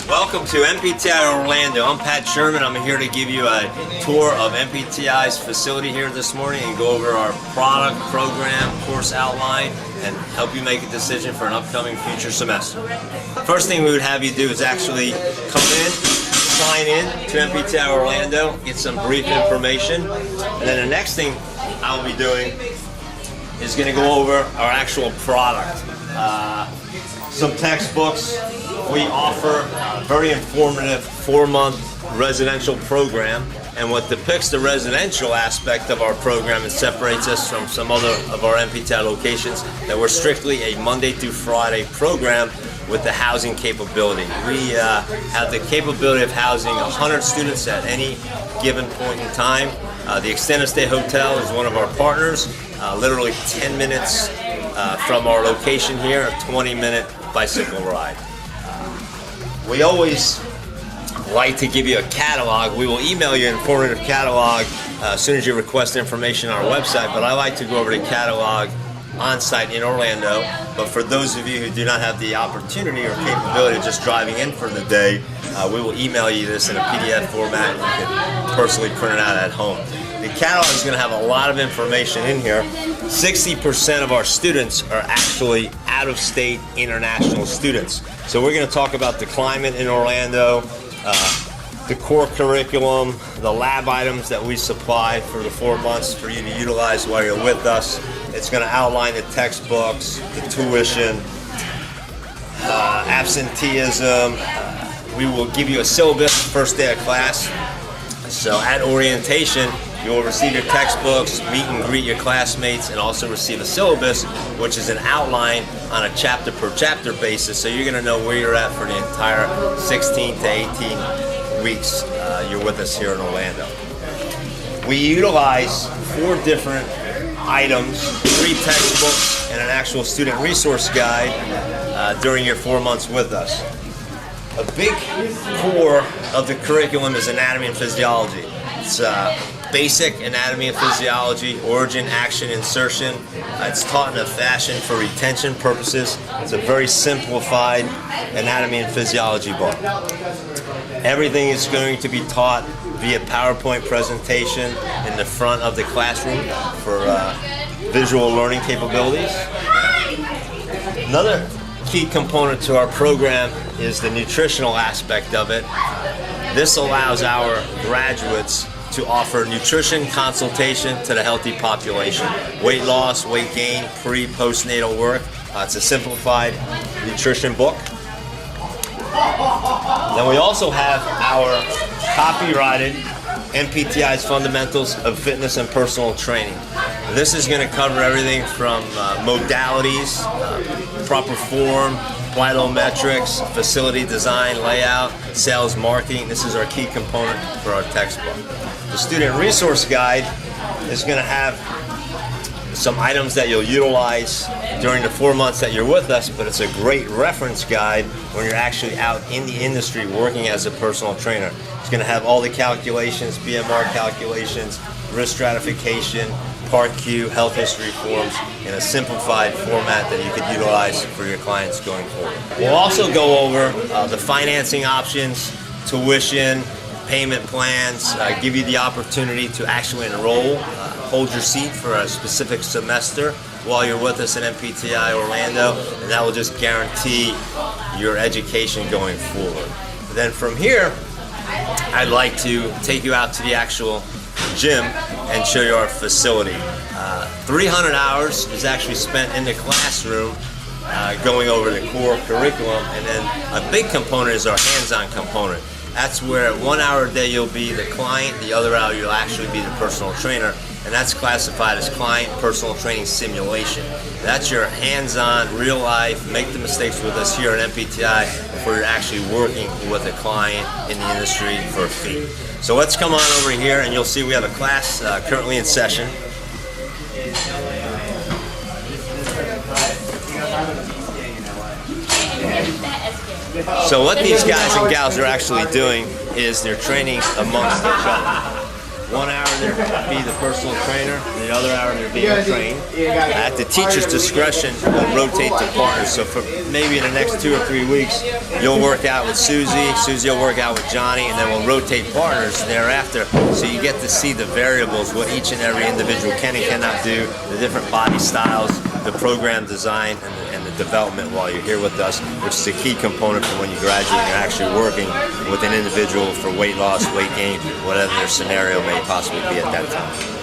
Welcome to NPTI Orlando. I'm Pat Sherman. I'm here to give you a tour of NPTI's facility here this morning and go over our product, program, course outline, and help you make a decision for an upcoming future semester. First thing we would have you do is actually come in, sign in to NPTI Orlando, get some brief information, and then the next thing I'll be doing is going to go over our actual product. Some textbooks. We offer a very informative 4-month residential program, and what depicts the residential aspect of our program and separates us from some other of our NPTI locations, that we're strictly a Monday through Friday program with the housing capability. We have the capability of housing 100 students at any given point in time. The Extended Stay Hotel is one of our partners, literally 10 minutes from our location here, a 20-minute bicycle ride. We always like to give you a catalog. We will email you an informative catalog as soon as you request information on our website, but I like to go over the catalog on site in Orlando. But for those of you who do not have the opportunity or capability of just driving in for the day, we will email you this in a PDF format. You can personally print it out at home. The catalog is going to have a lot of information in here. 60% of our students are actually out-of-state international students. So we're going to talk about the climate in Orlando, the core curriculum, the lab items that we supply for the 4 months for you to utilize while you're with us. It's going to outline the textbooks, the tuition, absenteeism. We will give you a syllabus the first day of class. So at orientation, you will receive your textbooks, meet and greet your classmates, and also receive a syllabus, which is an outline on a chapter per chapter basis. So you're going to know where you're at for the entire 16 to 18 weeks you're with us here in Orlando. We utilize 4 different items, 3 textbooks, and an actual student resource guide during your 4 months with us. A big core of the curriculum is anatomy and physiology. It's basic anatomy and physiology, origin, action, insertion. It's taught in a fashion for retention purposes. It's a very simplified anatomy and physiology book. Everything is going to be taught via PowerPoint presentation in the front of the classroom for visual learning capabilities. Another key component to our program is the nutritional aspect of it. This allows our graduates to offer nutrition consultation to the healthy population. Weight loss, weight gain, pre-postnatal work. It's a simplified nutrition book. Then we also have our copyrighted NPTI's Fundamentals of Fitness and Personal Training. This is going to cover everything from modalities, proper form, plyometrics, facility design, layout, sales, marketing. This is our key component for our textbook. The student resource guide is going to have some items that you'll utilize during the 4 months that you're with us, but it's a great reference guide when you're actually out in the industry working as a personal trainer. It's going to have all the calculations, BMR calculations, risk stratification, Part Q, health history forms in a simplified format that you could utilize for your clients going forward. We'll also go over the financing options, tuition, payment plans, give you the opportunity to actually enroll, hold your seat for a specific semester while you're with us at NPTI Orlando, and that will just guarantee your education going forward. Then from here, I'd like to take you out to the actual gym and show you our facility. 300 hours is actually spent in the classroom going over the core curriculum, and then a big component is our hands-on component. That's where 1 hour a day you'll be the client, the other hour you'll actually be the personal trainer, and that's classified as client personal training simulation. That's your hands-on, real life, make the mistakes with us here at NPTI before you're actually working with a client in the industry for a fee. So let's come on over here and you'll see we have a class currently in session. So what these guys and gals are actually doing is they're training amongst each other. 1 hour they're be the personal trainer, the other hour they're being trained. At the teacher's discretion, we'll rotate to partners. So for maybe in the next 2 or 3 weeks, you'll work out with Susie, Susie will work out with Johnny, and then we'll rotate partners thereafter. So you get to see the variables, what each and every individual can and cannot do, the different body styles, the program design, and the development while you're here with us, which is a key component for when you graduate and you're actually working with an individual for weight loss, weight gain, whatever their scenario may possibly be at that time.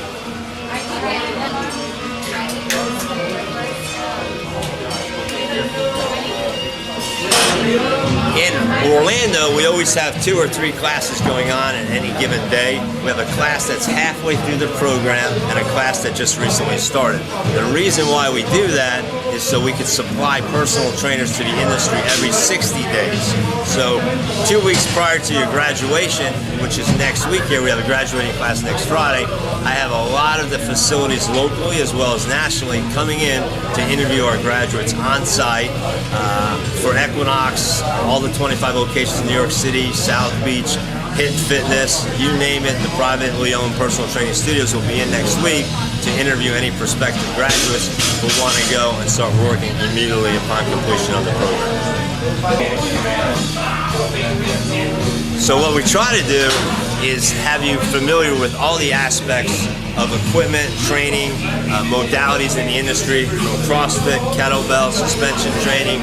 In Orlando, we always have 2 or 3 classes going on at any given day. We have a class that's halfway through the program and a class that just recently started. The reason why we do that is so we can supply personal trainers to the industry every 60 days. So 2 weeks prior to your graduation, which is next week here, we have a graduating class next Friday, I have a lot of the facilities locally as well as nationally coming in to interview our graduates on site for Equinox, all the 25 locations in New York City, South Beach, Hit Fitness, you name it, the privately owned personal training studios will be in next week to interview any prospective graduates who want to go and start working immediately upon completion of the program. So what we try to do is have you familiar with all the aspects of equipment, training, modalities in the industry, from CrossFit, kettlebell, suspension training,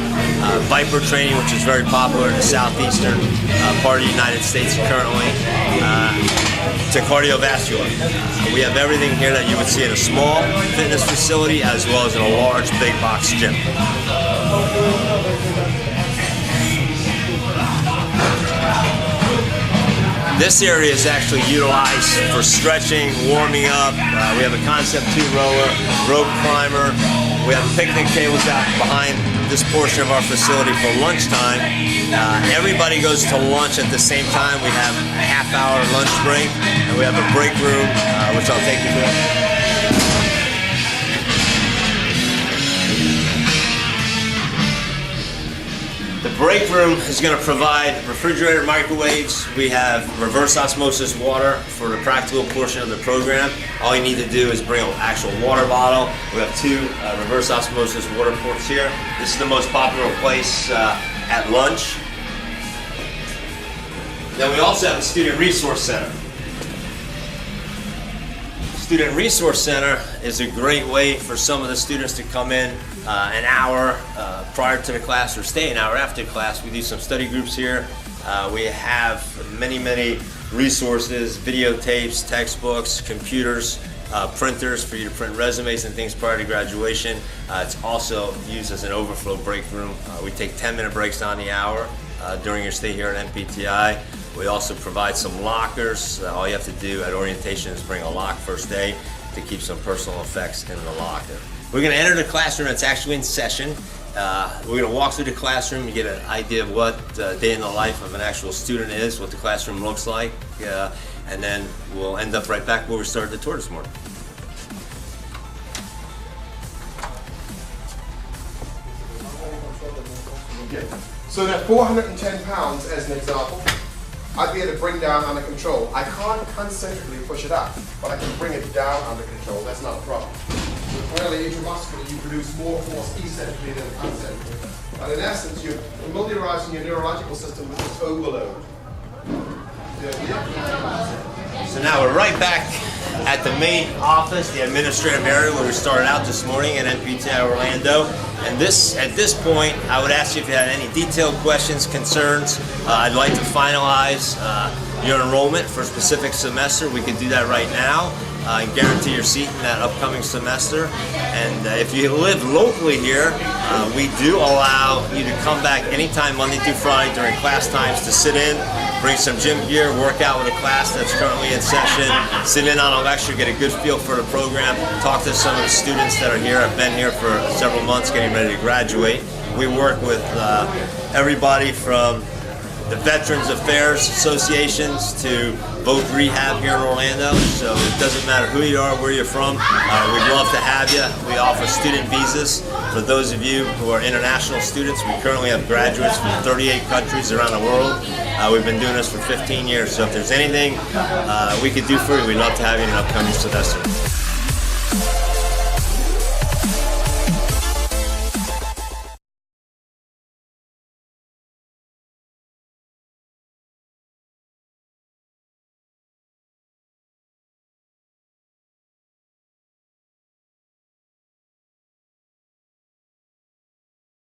Viper training, which is very popular in the southeastern part of the United States currently, to cardiovascular. We have everything here that you would see in a small fitness facility as well as in a large big box gym. This area is actually utilized for stretching, warming up. We have a Concept 2 rower, rope climber. We have picnic tables out behind this portion of our facility for lunchtime. Everybody goes to lunch at the same time. We have a half-hour lunch break, and we have a break room, which I'll take you through. The break room is going to provide refrigerator microwaves. We have reverse osmosis water for the practical portion of the program. All you need to do is bring an actual water bottle. We have 2 reverse osmosis water ports here. This is the most popular place at lunch. Then we also have a Student Resource Center. Student Resource Center is a great way for some of the students to come in an hour prior to the class or stay an hour after class. We do some study groups here. We have many resources, videotapes, textbooks, computers, printers for you to print resumes and things prior to graduation. It's also used as an overflow break room. We take 10-minute breaks on the hour during your stay here at NPTI. We also provide some lockers. All you have to do at orientation is bring a lock first day to keep some personal effects in the locker. We're going to enter the classroom that's actually in session. We're going to walk through the classroom and get an idea of what the day in the life of an actual student is, what the classroom looks like, and then we'll end up right back where we started the tour this morning. So that 410 pounds, as an example, I'd be able to bring down under control. I can't concentrically push it up, but I can bring it down under control. That's not a problem. Clearly, intramuscularly, you produce more force eccentrically than concentrically. But in essence, you're familiarizing your neurological system with this overload. So now we're right back at the main office, the administrative area where we started out this morning at NPTI Orlando. And at this point, I would ask you if you had any detailed questions, concerns. I'd like to finalize your enrollment for a specific semester. We can do that right now and guarantee your seat in that upcoming semester. And if you live locally here, we do allow you to come back anytime Monday through Friday during class times to sit in, bring some gym gear, work out with a class that's currently in session, sit in on a lecture, get a good feel for the program, talk to some of the students that are here, have been here for several months getting ready to graduate. We work with everybody from the Veterans Affairs Associations to both rehab here in Orlando. So it doesn't matter who you are, where you're from. We'd love to have you. We offer student visas for those of you who are international students. We currently have graduates from 38 countries around the world. We've been doing this for 15 years. So if there's anything we could do for you, we'd love to have you in an upcoming semester.